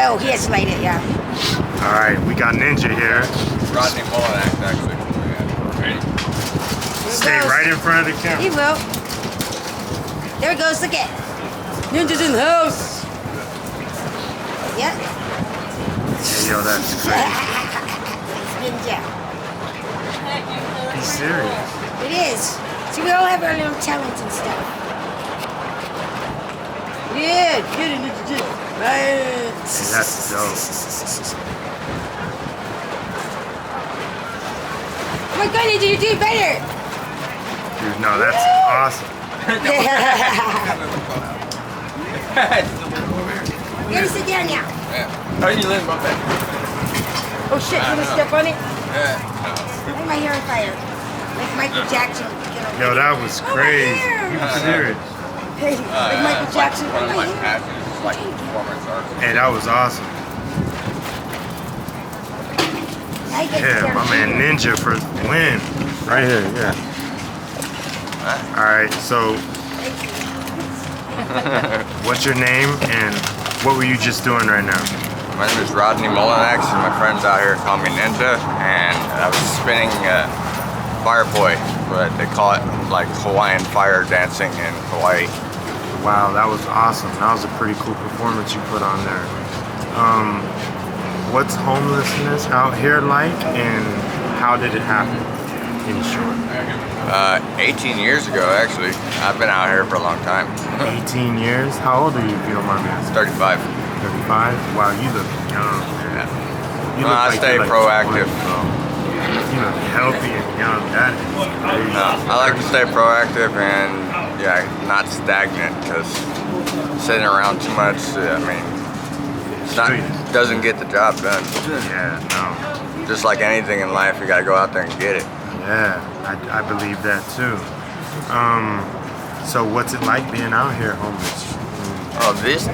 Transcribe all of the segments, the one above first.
Oh, he has to light it, yeah. All right, we got Ninja here. Rodney actually. Stay right in front of the camera. He will. There it goes, look at it. Ninja's in the house. Yep. Yo, that's crazy. Ninja. He's serious. It is. See, we all have our little talents and stuff. Yeah, get it, Ninja. Right. That's dope. Oh my God, Ninja, you're doing better. Dude, no, that's awesome. You gotta sit down now. Yeah. How do you live about that? Oh shit, you gonna step on it? Yeah. Put my hair on fire. Like Michael Jackson. Yo, that was crazy. hair. You serious? Hey, like Michael Jackson. One of my hair. passions is like performance art. Hey, that was awesome. I get Yeah, down my man here. Ninja for the win. Right here, yeah. Alright, so what's your name and what were you just doing right now? My name is Rodney and my friends out here call me Ninja, and I was spinning fire poi, but they call it like Hawaiian fire dancing in Hawaii. Wow, that was awesome. That was a pretty cool performance you put on there. What's homelessness out here like and how did it happen in short? 18 years ago, actually. I've been out here for a long time. 18 years? How old are you if you don't mind me asking? 35. 35? Wow, you look young, man. You No, I stay you're proactive. 20, bro. You look healthy and young. That is crazy. I like to stay proactive and, yeah, not stagnant, because sitting around too much, I mean, it's not, doesn't get the job done. Yeah, no. Just like anything in life, you gotta go out there and get it. Yeah, I believe that too. So what's it like being out here homeless? Oh, these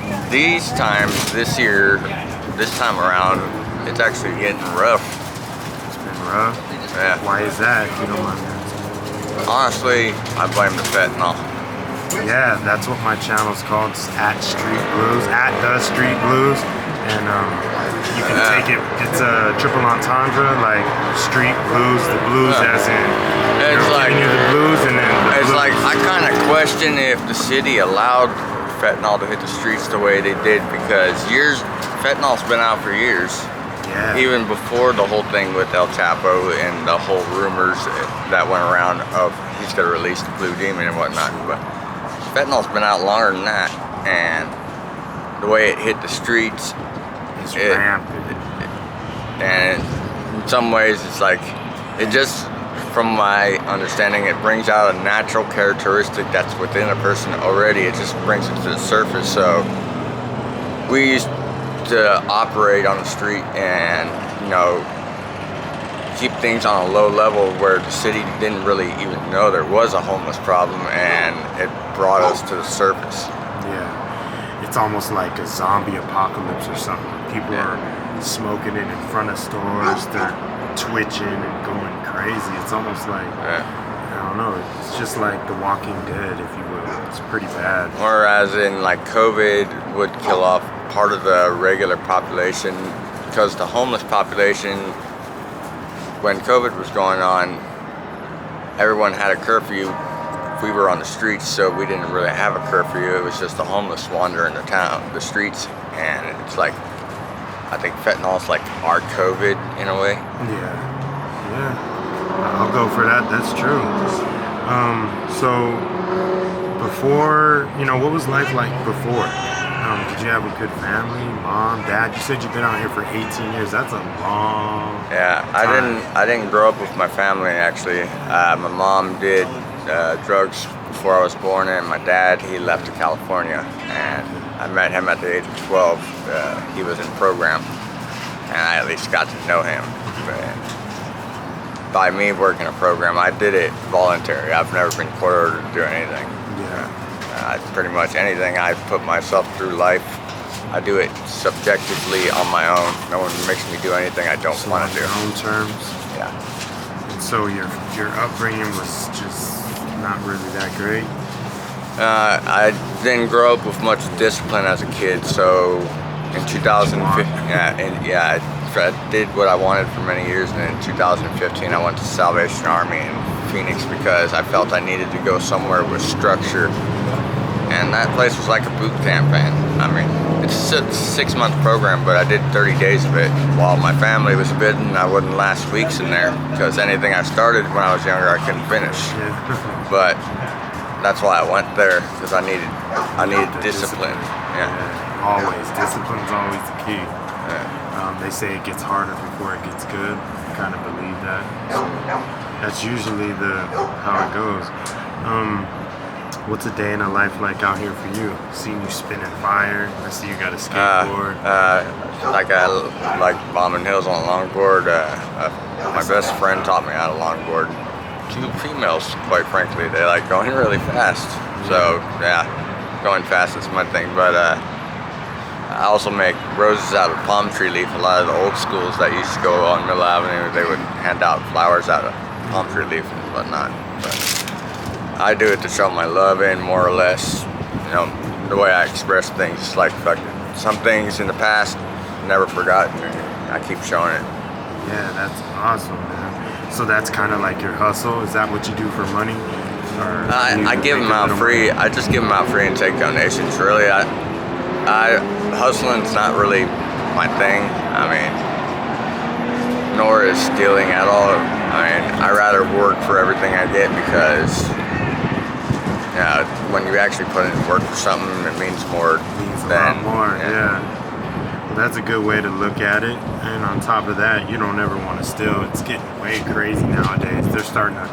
times, this year, this time around, it's actually getting rough. It's been rough? Yeah. Why is that, if you don't mind me asking? Honestly, I blame the fentanyl. Yeah, that's what my channel's called. It's at Street Blues, at the Street Blues. And you can take it, it's a triple entendre, like street blues, the blues as in, It's like, giving you the blues and then the it's blues. like, I kind of question if the city allowed fentanyl to hit the streets the way they did, because fentanyl's been out for years. Yeah. Even before the whole thing with El Chapo and the whole rumors that went around of he's gonna release the Blue Demon and whatnot, but fentanyl's been out longer than that, and the way it hit the streets, It's rampant. and in some ways it's like, it just, from my understanding, it brings out a natural characteristic that's within a person already. It just brings it to the surface. So we used to operate on the street and, you know, keep things on a low level where the city didn't really even know there was a homeless problem, and it brought us to the surface. Yeah. It's almost like a zombie apocalypse or something. People are smoking it in front of stores, they're twitching and going crazy. It's almost like, I don't know, it's just like The Walking Dead, if you will. It's pretty bad. Whereas in like COVID would kill off part of the regular population, because the homeless population, when COVID was going on, everyone had a curfew. We were on the streets, so we didn't really have a curfew. It was just the homeless wandering the streets, and it's like, I think fentanyl's like our COVID in a way. Yeah, I'll go for that. That's true. So before, you know, what was life like before? Did you have a good family, mom, dad? You said you've been out here for 18 years. That's a long Yeah, time. I didn't grow up with my family actually. My mom did drugs before I was born, and my dad, he left to California, and I met him at the age of 12. He was in program, and I at least got to know him. But by me working a program, I did it voluntary. I've never been court-ordered to do anything. Yeah. Pretty much anything I put myself through life, I do it subjectively on my own. No one makes me do anything I don't So want on to do. your own terms. Yeah. And so your upbringing was just not really that great. I didn't grow up with much discipline as a kid, so in 2015, I did what I wanted for many years, and in 2015 I went to Salvation Army in Phoenix because I felt I needed to go somewhere with structure, and that place was like a boot camp. And I mean, it's a 6-month program, but I did 30 days of it while my family was bidding I wouldn't last weeks in there because anything I started when I was younger I couldn't finish. But that's why I went there, because I needed discipline. Yeah. Always. Discipline's always the key. They say it gets harder before it gets good. I kind of believe that. So that's usually how it goes. What's a day in a life like out here for you? Seeing you spinning fire. I see you got a skateboard. I like bombing hills on a longboard. My best friend taught me how to longboard. 2 females, quite frankly. They like going really fast. So yeah, going fast is my thing. But I also make roses out of palm tree leaf. A lot of the old schools that used to go on Middle Avenue, they would hand out flowers out of palm tree leaf and whatnot. But I do it to show my love in, more or less. You know, the way I express things, like some things in the past, never forgotten. I keep showing it. Yeah, that's awesome, man. So that's kind of like your hustle. Is that what you do for money? I give them out free. I just give them out free and take donations. Really, hustling's not really my thing. I mean, nor is stealing at all. I mean, I rather work for everything I get, because when you actually put in work for something, it means more. A lot more, yeah. Well, that's a good way to look at it. And on top of that, you don't ever want to steal. It's getting way crazy nowadays. They're starting to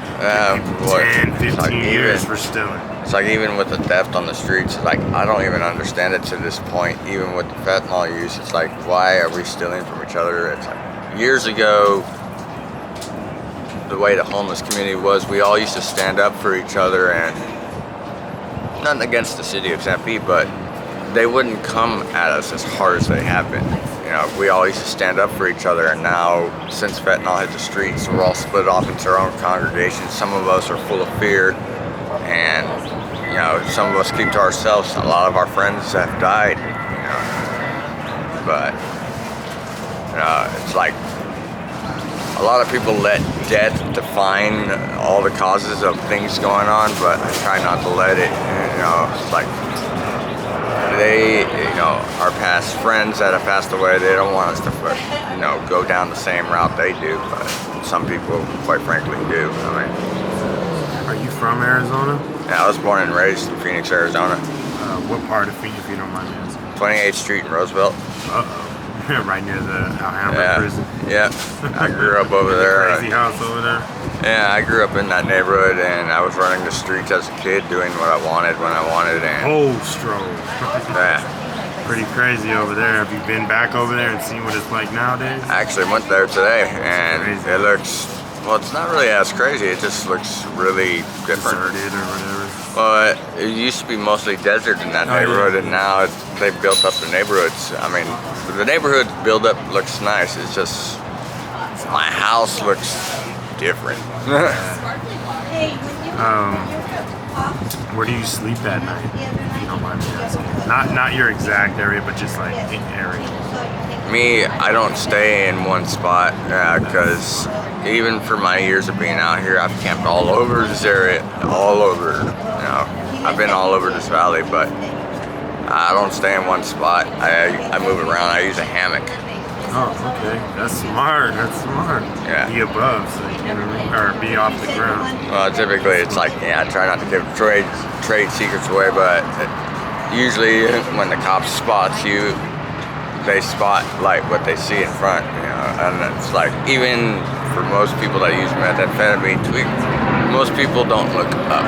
give people 10, 15 years for stealing. It's like even with the theft on the streets, like I don't even understand it to this point. Even with the fentanyl use, it's like, why are we stealing from each other? It's like, years ago, the way the homeless community was, we all used to stand up for each other, and nothing against the city of Tempe, but they wouldn't come at us as hard as they have been. You know, we all used to stand up for each other, and now, since fentanyl hit the streets, we're all split off into our own congregations. Some of us are full of fear, and you know, some of us keep to ourselves. A lot of our friends have died, you know. But it's like a lot of people let death define all the causes of things going on, but I try not to let it. You know, it's like our past friends that have passed away, they don't want us to, go down the same route they do, but some people, quite frankly, do. I mean, are you from Arizona? Yeah, I was born and raised in Phoenix, Arizona. What part of Phoenix, if you don't mind me asking? 28th Street in Roosevelt. Right near the Alhambra prison. Yeah, I grew up over there. Crazy house over there. Yeah, I grew up in that neighborhood, and I was running the streets as a kid, doing what I wanted when I wanted. And whole stroll. Yeah. Pretty crazy over there. Have you been back over there and seen what it's like nowadays? I actually went there today, and it looks, well, it's not really as crazy. It just looks really different. Deserted or whatever. Well, it used to be mostly desert in that neighborhood, and now they've built up the neighborhoods. I mean, the neighborhood build-up looks nice. It's just my house looks different. Where do you sleep at night, if you don't mind me asking? Not your exact area, but just like the area. Me, I don't stay in one spot, because even for my years of being out here, I've camped all over this area, all over. I've been all over this valley, but I don't stay in one spot. I move around. I use a hammock. Oh, okay. That's smart. That's smart. Yeah. Be above, so you can, or be off the ground. Well, typically it's like, I try not to give trade secrets away, but usually when the cops spots you, they spotlight what they see in front, and it's like, even for most people that use methamphetamine, most people don't look up.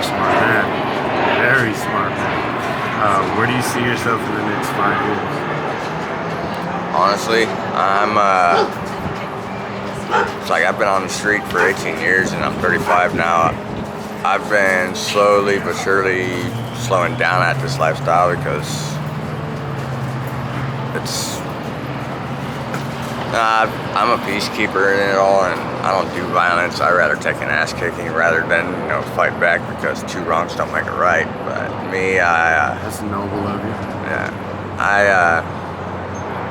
Smart man. Very smart man. Where do you see yourself in the next 5 years? Honestly, it's like I've been on the street for 18 years and I'm 35 now. I've been slowly but surely slowing down at this lifestyle because I'm a peacekeeper in it all, and I don't do violence. I rather take an ass kicking rather than fight back, because two wrongs don't make a right. But me, that's noble of you.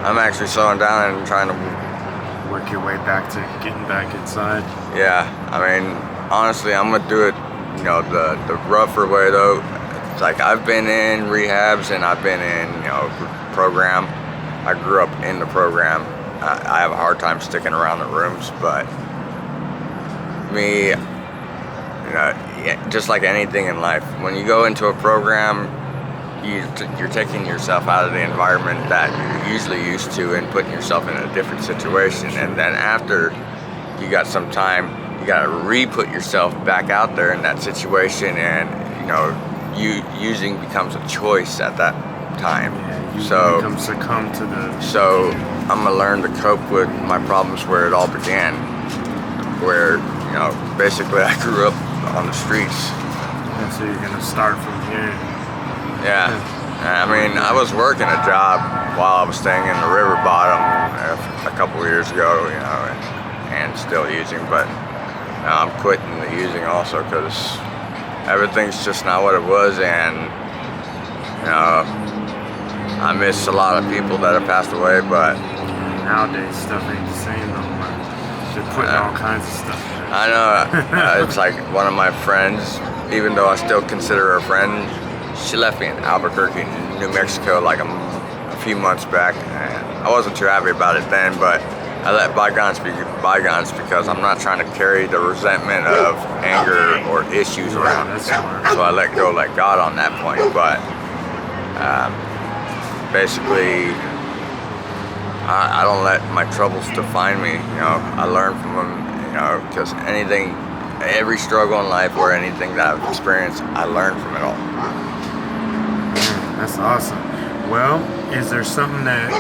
I'm actually slowing down and trying to work your way back to getting back inside. Yeah, I mean, honestly, I'm gonna do it, you know, the rougher way though. It's like I've been in rehabs and I've been in, you know, program. I grew up in the program. I have a hard time sticking around the rooms, but me, you know, just like anything in life, when you go into a program, you're taking yourself out of the environment that you're usually used to and putting yourself in a different situation. And then after you got some time, you got to re-put yourself back out there in that situation, and you know, using becomes a choice at that time. Yeah, you so succumb to the. So I'm gonna learn to cope with my problems where it all began. Where, you know, basically I grew up on the streets. And so you're gonna start from here. Yeah, I mean, I was working a job while I was staying in the river bottom a couple of years ago, you know, and still using, but now I'm quitting the using also because everything's just not what it was, and you know, I miss a lot of people that have passed away, but nowadays stuff ain't the same no more. They're putting all kinds of stuff in. I know. It's like one of my friends, even though I still consider her a friend, she left me in Albuquerque, New Mexico, like a few months back, and I wasn't too happy about it then, but I let bygones be bygones because I'm not trying to carry the resentment of anger or issues around. So I let go, let God on that point. But basically, I don't let my troubles define me. You know, I learn from them. You know, because every struggle in life or anything that I've experienced, I learn from it all. That's awesome. Well, is there something that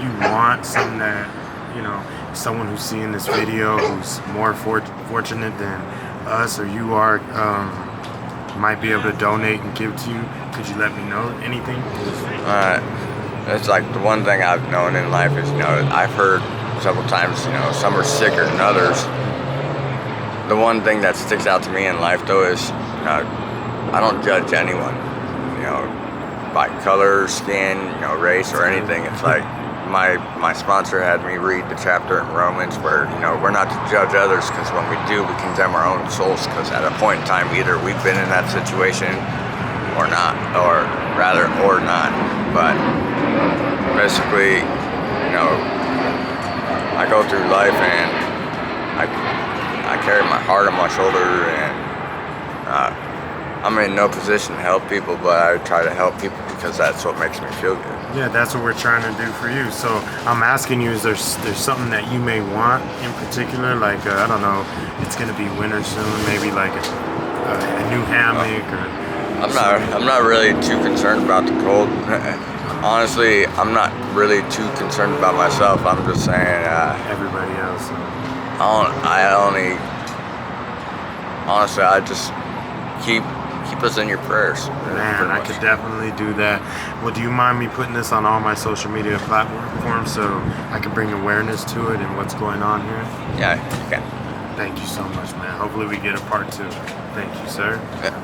you want, something that, you know, someone who's seeing this video who's more fortunate than us or you are, might be able to donate and give to you? Could you let me know anything? It's like the one thing I've known in life is, you know, I've heard several times, you know, some are sicker than others. The one thing that sticks out to me in life though is, you know, I don't judge anyone, you know, by color, skin, you know, race or anything. It's like my sponsor had me read the chapter in Romans where, you know, we're not to judge others, because when we do, we condemn our own souls, because at a point in time either we've been in that situation or not, or rather or not. But basically, you know, I go through life and I carry my heart on my shoulder, and I'm in no position to help people, but I try to help people because that's what makes me feel good. Yeah, that's what we're trying to do for you. So I'm asking you, is there's something that you may want in particular? Like, I don't know, it's going to be winter soon, maybe like a new hammock or... I'm not really too concerned about the cold. Honestly, I'm not really too concerned about myself. I'm just saying... everybody else. Honestly, I just keep us in your prayers. Man, I could definitely do that. Well, do you mind me putting this on all my social media platforms so I can bring awareness to it and what's going on here? Yeah, you can. Thank you so much, man. Hopefully we get a part 2. Thank you, sir. Yeah.